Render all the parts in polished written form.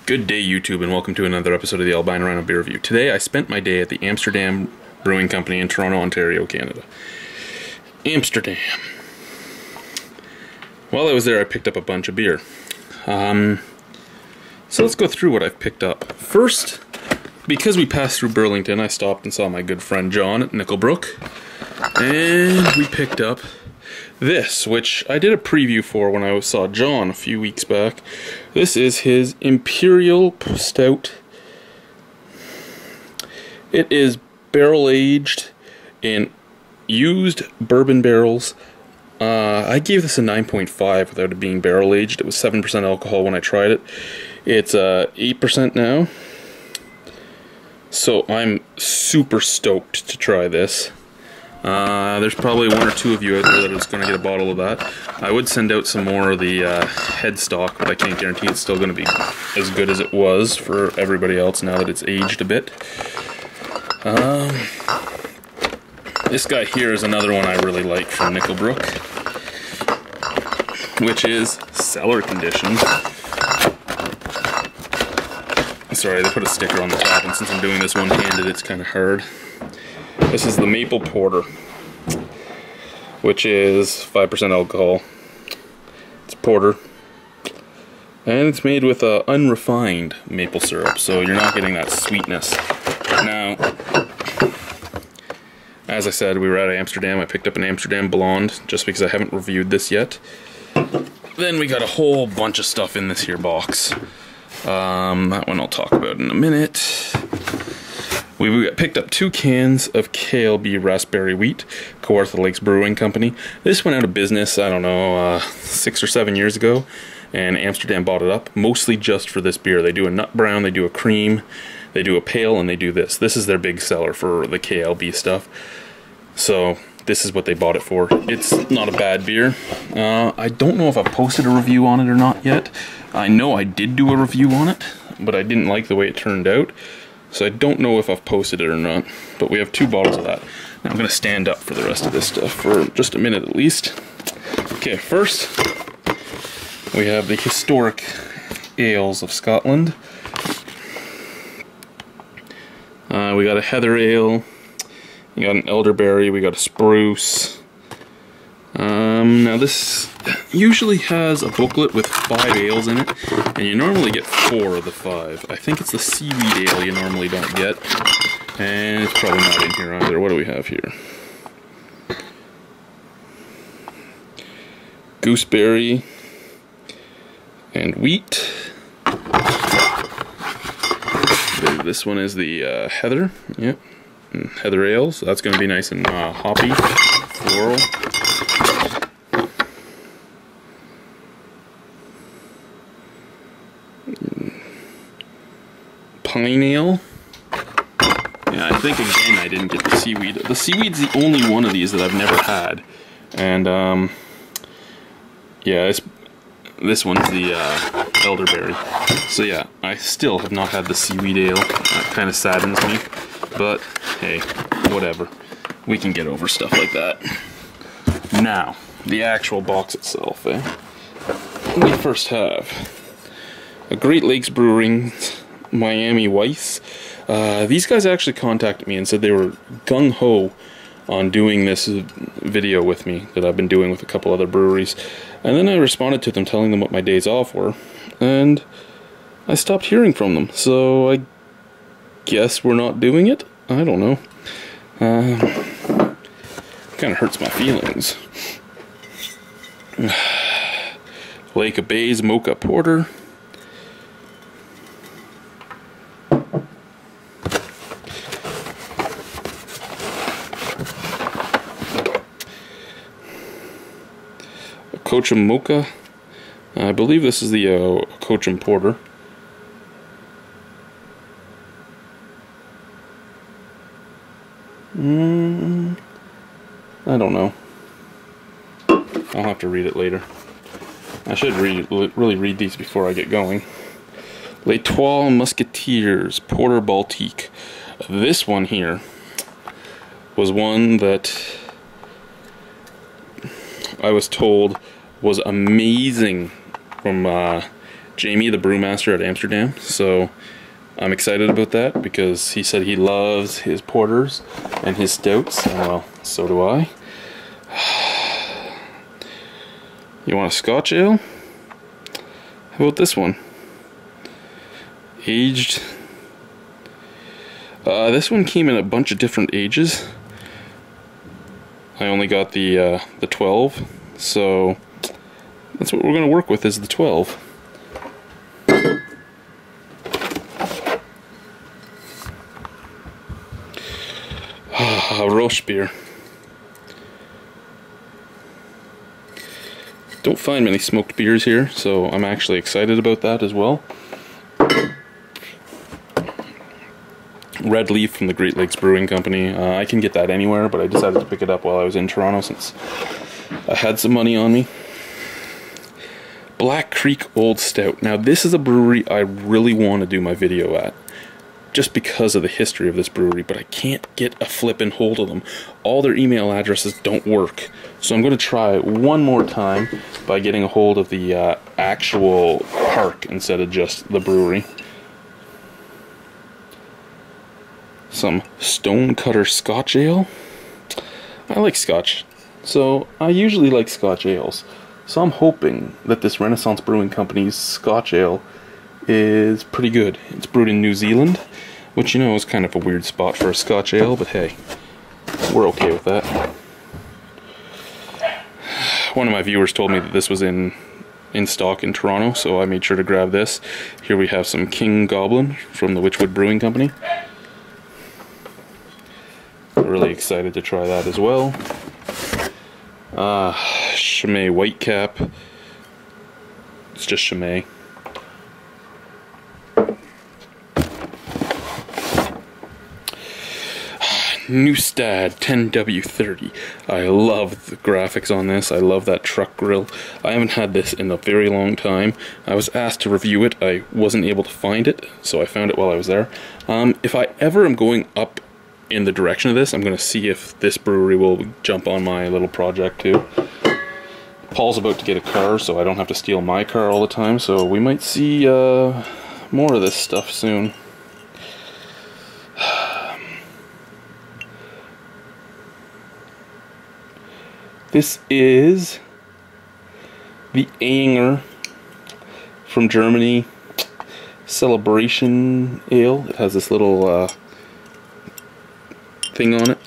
Good day, YouTube, and welcome to another episode of the Albino Rhino Beer Review. Today, I spent my day at the Amsterdam Brewing Company in Toronto, Ontario, Canada. Amsterdam. While I was there, I picked up a bunch of beer. So let's go through what I've picked up. First, because we passed through Burlington, I stopped and saw my good friend John at Nickelbrook, and we picked up this, which I did a preview for when I saw John a few weeks back. This is his Imperial Stout. It is barrel aged in used bourbon barrels. I gave this a 9.5 without it being barrel aged. It was 7% alcohol when I tried it. It's 8% now. So I'm super stoked to try this. There's probably one or two of you out there that is going to get a bottle of that. I would send out some more of the headstock, but I can't guarantee it's still going to be as good as it was for everybody else now that it's aged a bit. This guy here is another one I really like from Nickelbrook, which is cellar conditioned. Sorry, they put a sticker on the top, and since I'm doing this one-handed, it's kind of hard. This is the Maple Porter, which is 5% alcohol. It's porter, and it's made with unrefined maple syrup, so you're not getting that sweetness. Now, as I said, we were at Amsterdam. I picked up an Amsterdam Blonde, just because I haven't reviewed this yet. Then we got a whole bunch of stuff in this here box. That one I'll talk about in a minute. We picked up 2 cans of KLB Raspberry Wheat, Kawartha Lakes Brewing Company. This went out of business, I don't know, 6 or 7 years ago, and Amsterdam bought it up, mostly just for this beer. They do a nut brown, they do a cream, they do a pale, and they do this. This is their big seller for the KLB stuff. So this is what they bought it for. It's not a bad beer. I don't know if I've posted a review on it or not yet. I know I did do a review on it, but I didn't like the way it turned out. So I don't know if I've posted it or not, but we have 2 bottles of that. Now I'm going to stand up for the rest of this stuff for just a minute at least. Okay, first we have the historic ales of Scotland. We got a heather ale, we got an elderberry, we got a spruce. Now this usually has a booklet with 5 ales in it, and you normally get 4 of the 5. I think it's the seaweed ale you normally don't get, and it's probably not in here either. What do we have here? Gooseberry and wheat. This one is the heather, yep, heather ale, so that's going to be nice and hoppy, floral. Pine ale. Yeah, I think again I didn't get the seaweed. The seaweed's the only one of these that I've never had, and yeah, this one's the elderberry. So yeah, I still have not had the seaweed ale. That kind of saddens me, but hey, whatever. We can get over stuff like that. Now, the actual box itself. We first have a Great Lakes Brewing Miami Weiss. These guys actually contacted me and said they were gung-ho on doing this video with me that I've been doing with a couple other breweries, and then I responded to them telling them what my days off were, and I stopped hearing from them, so I guess we're not doing it? I don't know. Kind of hurts my feelings. Lake of Bays Mocha Porter. Coachum Mocha. I believe this is the Coachum Porter. I don't know. I'll have to read it later. I should really read these before I get going. Les Trois Musketeers Porter Baltique. This one here was one that I was told was amazing from Jamie, the brewmaster at Amsterdam. So I'm excited about that because he said he loves his porters and his stouts, and well, so do I. You want a Scotch ale? How about this one? Aged. This one came in a bunch of different ages. I only got the 12, so that's what we're going to work with, is the 12. Roast beer. Don't find many smoked beers here, so I'm actually excited about that as well. Red Leaf from the Great Lakes Brewing Company. I can get that anywhere, but I decided to pick it up while I was in Toronto since I had some money on me. Black Creek Old Stout. Now this is a brewery I really want to do my video at, just because of the history of this brewery, but I can't get a flippin' hold of them. All their email addresses don't work. So I'm going to try one more time by getting a hold of the actual park instead of just the brewery. Some Stonecutter Scotch Ale. I like Scotch, so I usually like Scotch ales. So I'm hoping that this Renaissance Brewing Company's Scotch Ale is pretty good. It's brewed in New Zealand, which, you know, is kind of a weird spot for a Scotch ale, but hey, we're okay with that. One of my viewers told me that this was in stock in Toronto, so I made sure to grab this. Here we have some King Goblin from the Witchwood Brewing Company. Really excited to try that as well. Chimay Whitecap. It's just Chimay. Newstad 10W30. I love the graphics on this. I love that truck grill. I haven't had this in a very long time. I was asked to review it. I wasn't able to find it, so I found it while I was there. If I ever am going up in the direction of this, I'm going to see if this brewery will jump on my little project too. Paul's about to get a car, so I don't have to steal my car all the time, so we might see more of this stuff soon. This is the Anger from Germany Celebration Ale. It has this little thing on it.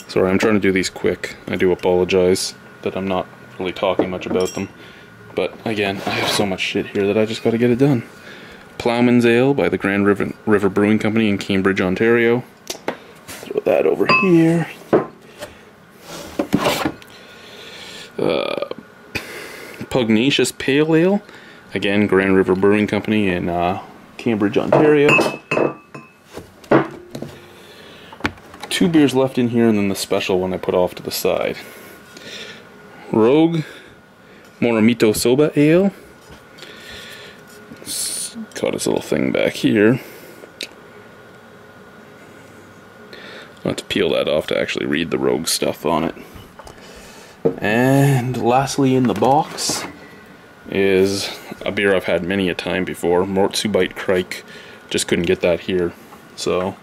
Sorry, I'm trying to do these quick. I do apologize that I'm not really talking much about them. But again, I have so much shit here that I just gotta get it done. Plowman's Ale by the Grand River Brewing Company in Cambridge, Ontario. Throw that over here. Pugnacious Pale Ale, again, Grand River Brewing Company in Cambridge, Ontario. 2 beers left in here, and then the special one I put off to the side. Rogue Moramito Soba Ale. It's got its little thing back here. I'll have to peel that off to actually read the Rogue stuff on it. And lastly in the box is a beer I've had many a time before, Mortsubite Crike. Just couldn't get that here, so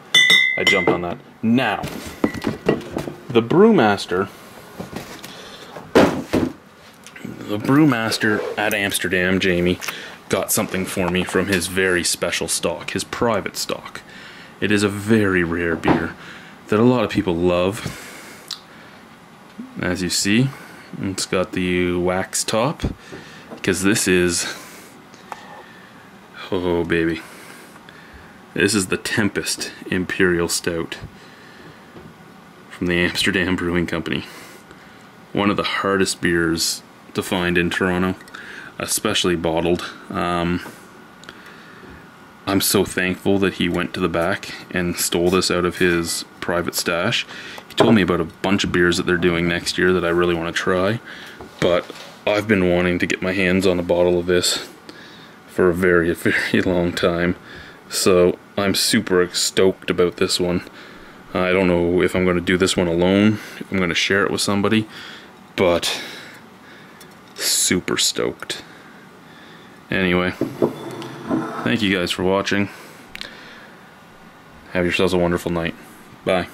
I jumped on that. Now, the brewmaster at Amsterdam, Jamie, got something for me from his very special stock, his private stock. It is a very rare beer that a lot of people love. As you see, it's got the wax top, because this is, oh baby, this is the Tempest Imperial Stout from the Amsterdam Brewing Company. One of the hardest beers to find in Toronto, especially bottled. I'm so thankful that he went to the back and stole this out of his private stash. He told me about a bunch of beers that they're doing next year that I really want to try, but I've been wanting to get my hands on a bottle of this for a very, very long time. So I'm super stoked about this one. I don't know if I'm going to do this one alone, if I'm going to share it with somebody, but super stoked. Anyway, thank you guys for watching. Have yourselves a wonderful night. Bye.